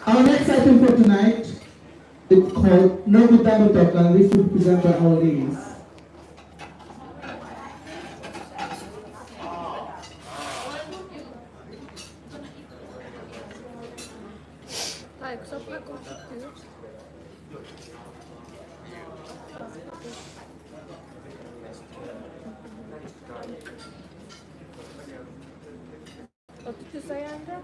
Our next item for tonight is called No Gutano Toka. This will be presented by our ladies. Так, кто прокрутит? Вот ты sayanda?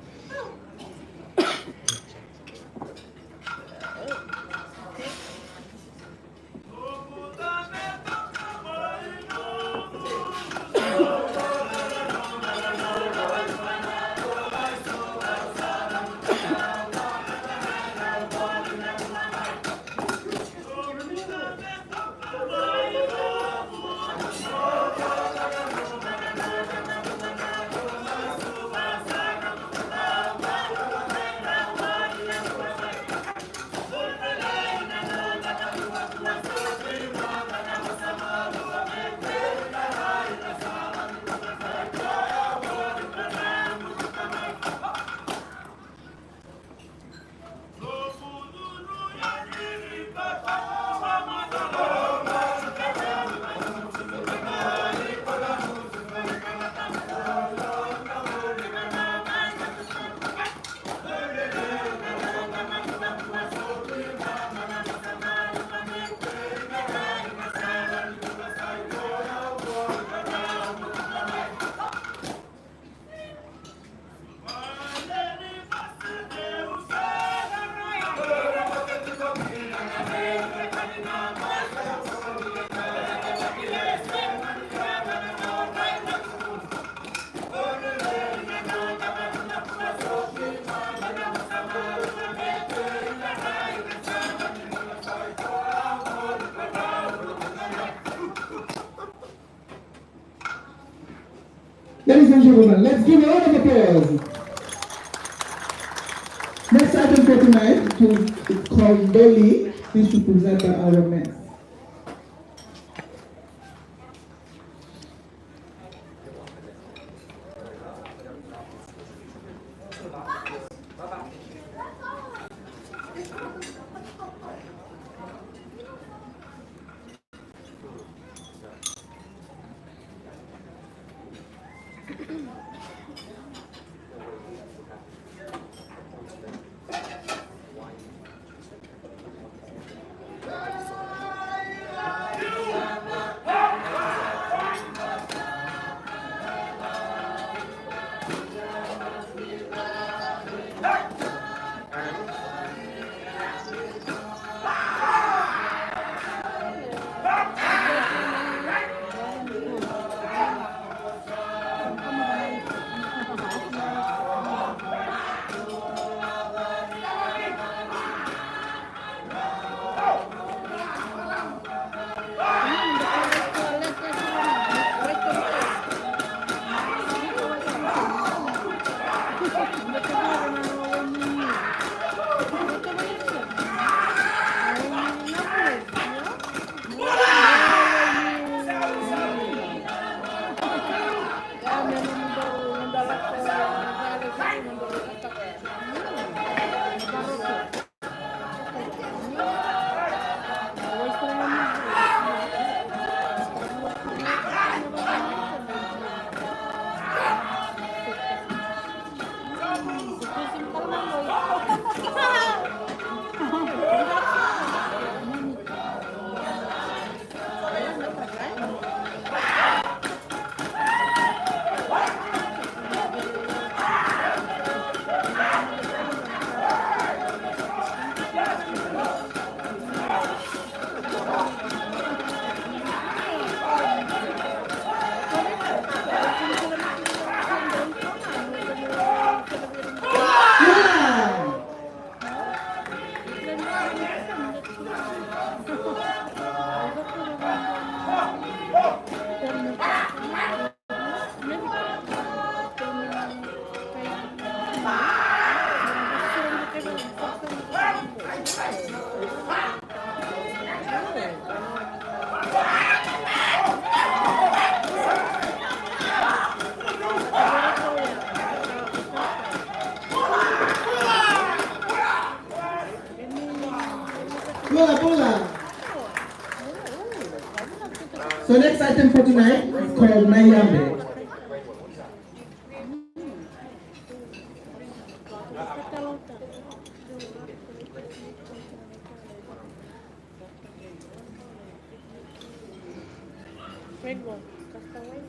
Ladies and gentlemen, let's give a round of applause. Next item for tonight is called Belly. This will be presented by our men. So next item for tonight is called Nayambe. Rainbow. Castaway.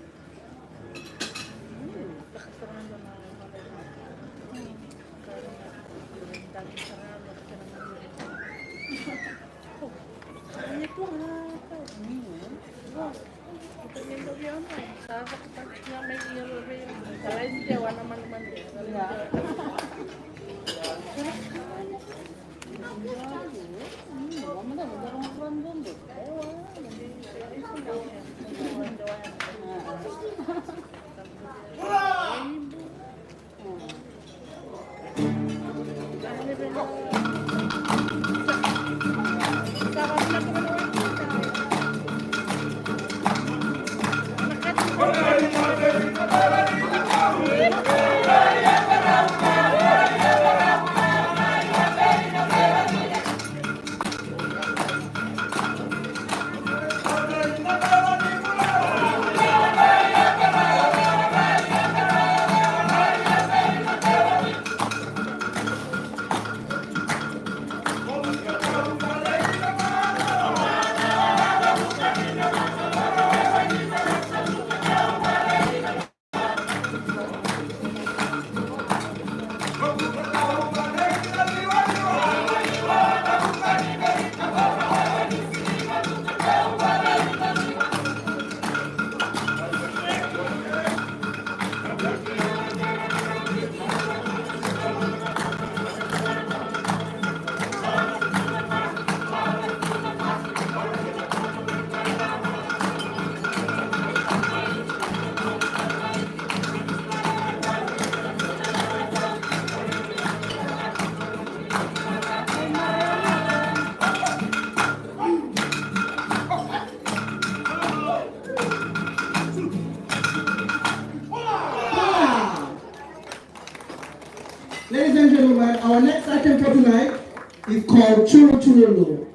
Ladies and gentlemen, our next item for tonight is called Churu Churulu.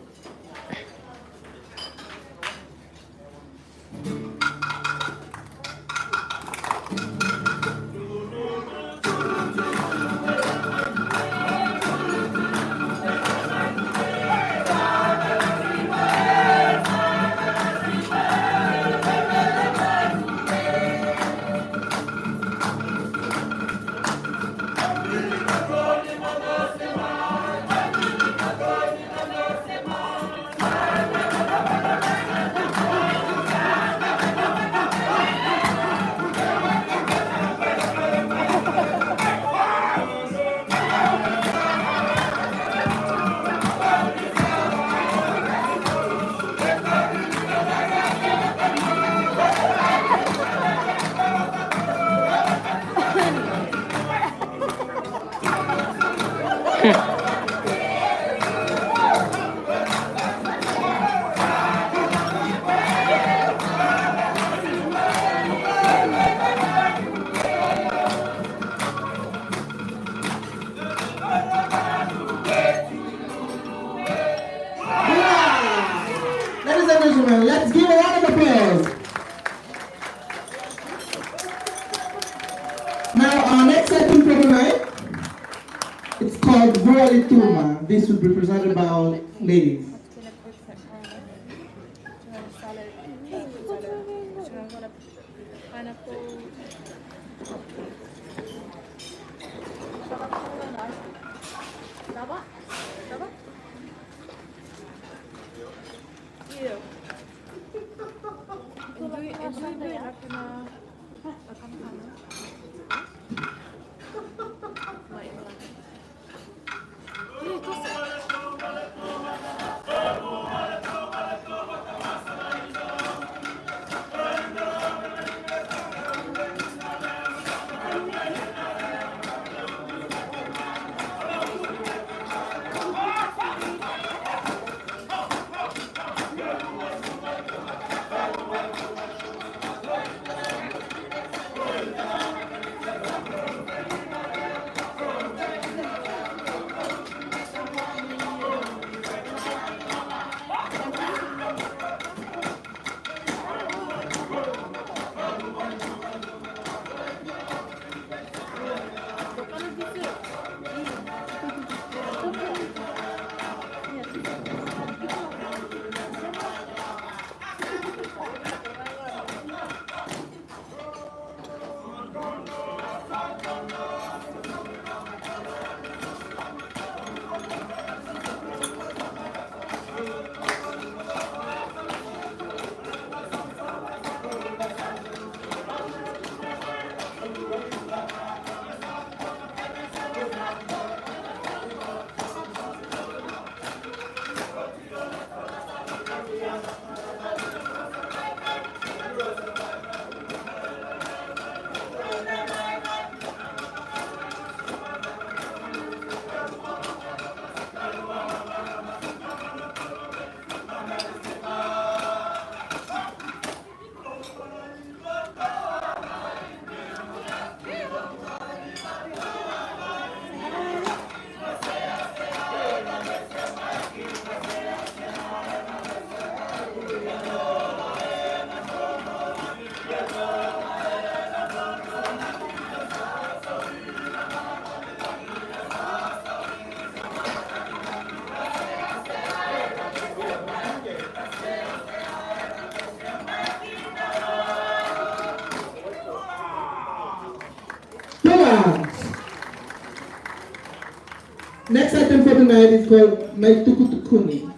Ladies and gentlemen, let's give a round of applause. Now, our next item for tonight, it's called Vuali Tuma. This will be presented by our ladies. round. Next item for tonight is called May Tukutukuni.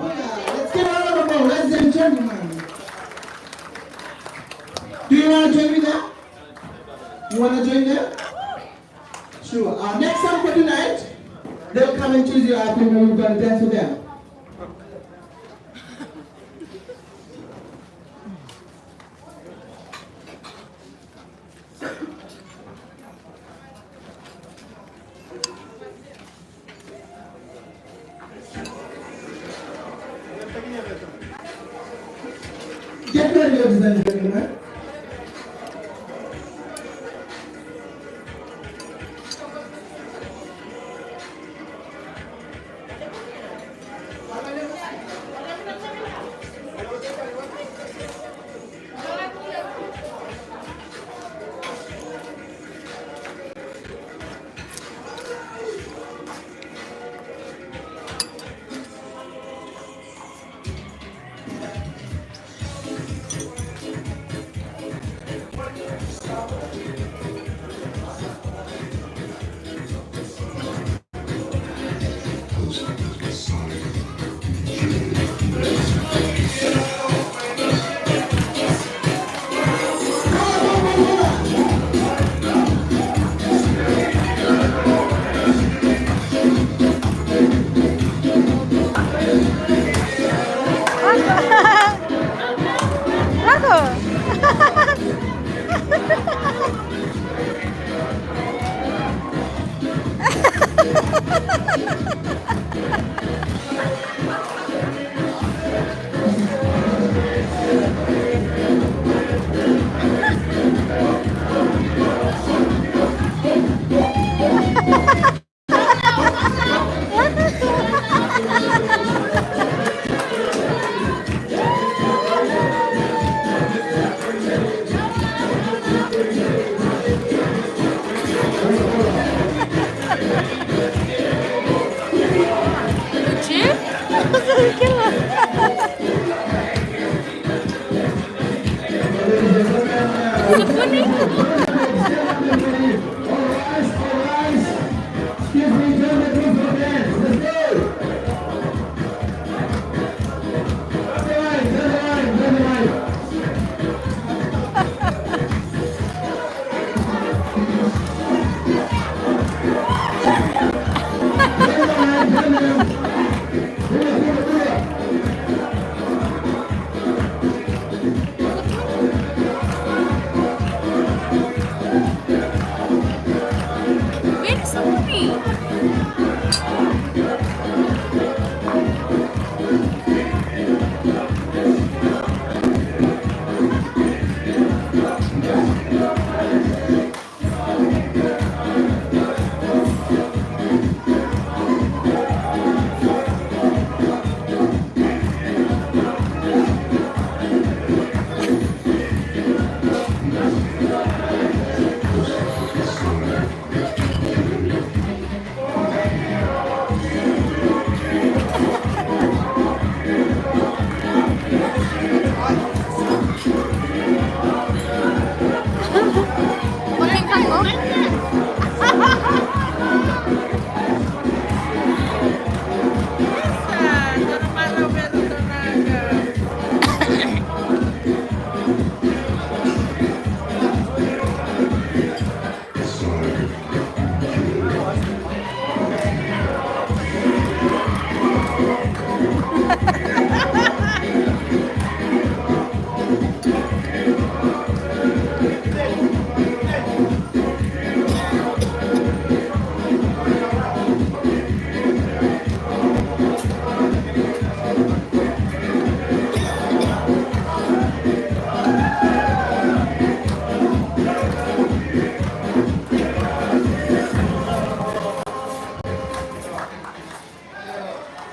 Let's get out of the ball, ladies and gentlemen. Do you want to join me there? You want to join there? Sure. Our next song for tonight, they'll come and choose you after we're going to dance with them. Get ready, ladies and gentlemen.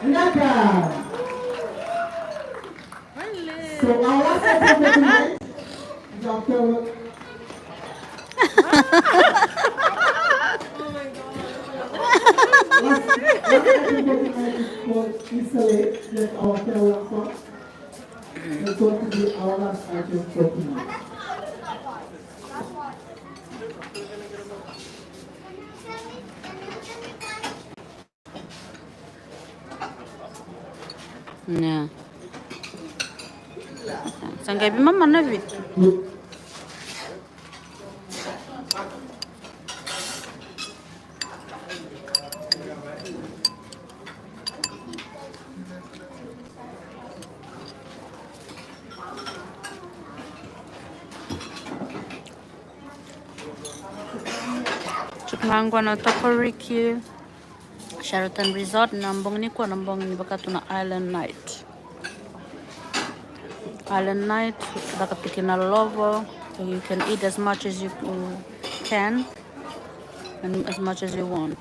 Naka. So our last item for tonight is our farewell. Last item for tonight is called Isolate. That's our farewell song. That's going to be our last item for tonight. Yeah. Sangkai mama na bit. Chukmangwa na Tokoriki Sheraton Resort nambong ni kwa nambong ni bakatuna Island Night. Island Night bakapikin na lovo, so you can eat as much as you can and as much as you want.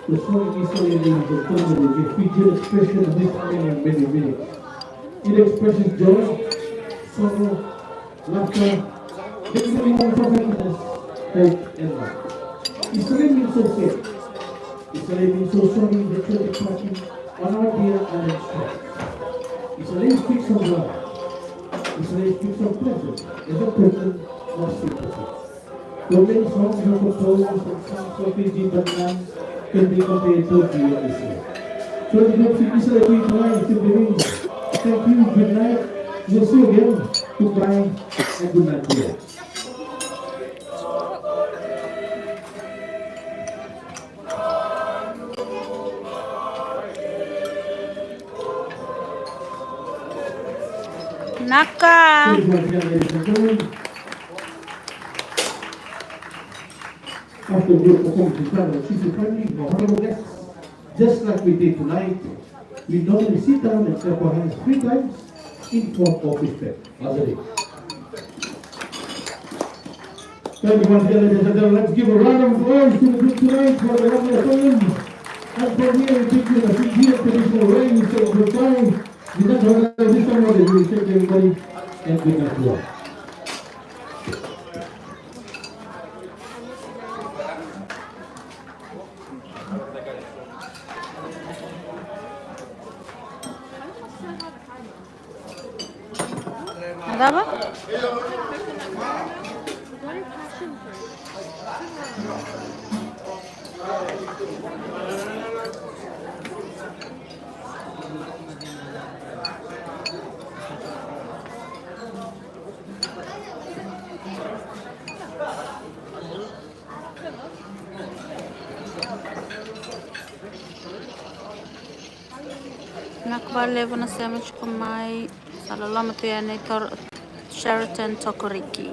The song is so unique, the tone, the feature expression of this song in many minutes. It expresses joy, sorrow, laughter, different emotions of happiness, hope, and love. Israel means so safe. Israel means so sorry that you're departing on our dear island strength. Israel speaks of love. Israel speaks of pleasure as a person of sympathy. Though many songs are composed and songs of Fiji Batman can be compared to Dear Israel. So the group of Israel we try to bring. Thank you, good night. We'll see you again. Goodbye and good night to you. Naka. Please once again, ladies and gentlemen. After the group performs in front of Chief Friendly, our honorable guests, just like we did tonight, we normally sit down and clap our hands 3 times in form of respect. Azari. Thank you once again, ladies and gentlemen. Let's give a round of applause to the group tonight for the lovely fun. And for me, in particular, the Fijian traditional way, we say good time. We don't have this time, we will thank everybody and good night to all. Ada apa? nakbalevo na sandwich ko may salalamat yan Sheraton Tokoriki.